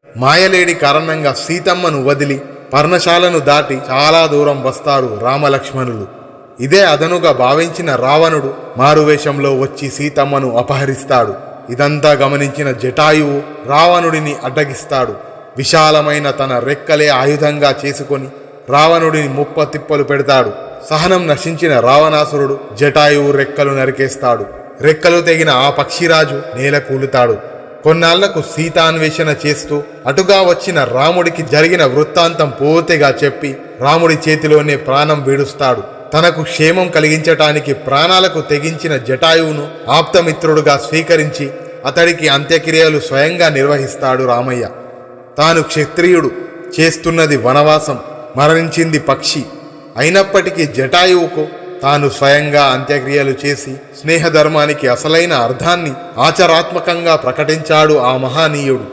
మాయలేడి కారణంగా సీతమ్మను వదిలి పర్ణశాలను దాటి చాలా దూరం వస్తాడు రామలక్ష్మణులు. ఇదే అదనుగా భావించిన రావణుడు మారువేషంలో వచ్చి సీతమ్మను అపహరిస్తాడు. ఇదంతా గమనించిన జటాయువు రావణుడిని అడ్డగిస్తాడు. విశాలమైన తన రెక్కలే ఆయుధంగా చేసుకొని రావణుడిని ముప్పతిప్పలు పెడతాడు. సహనం నశించిన రావణాసురుడు జటాయువు రెక్కలు నరికేస్తాడు. రెక్కలు తెగిన ఆ పక్షిరాజు నేల కూలుతాడు. కొన్నాళ్లకు సీతాన్వేషణ చేస్తూ అటుగా వచ్చిన రాముడికి జరిగిన వృత్తాంతం పూర్తిగా చెప్పి రాముడి చేతిలోనే ప్రాణం వీడుస్తాడు. తనకు క్షేమం కలిగించటానికి ప్రాణాలకు తెగించిన జటాయువును ఆప్తమిత్రుడుగా స్వీకరించి అతడికి అంత్యక్రియలు స్వయంగా నిర్వహిస్తాడు రామయ్య. తాను క్షత్రియుడు, చేస్తున్నది వనవాసం, మరణించింది పక్షి అయినప్పటికీ జటాయువుకు తాను స్వయంగా అంత్యక్రియలు చేసి స్నేహధర్మానికి అసలైన అర్థాన్ని ఆచరాత్మకంగా ప్రకటించాడు ఆ మహానీయుడు.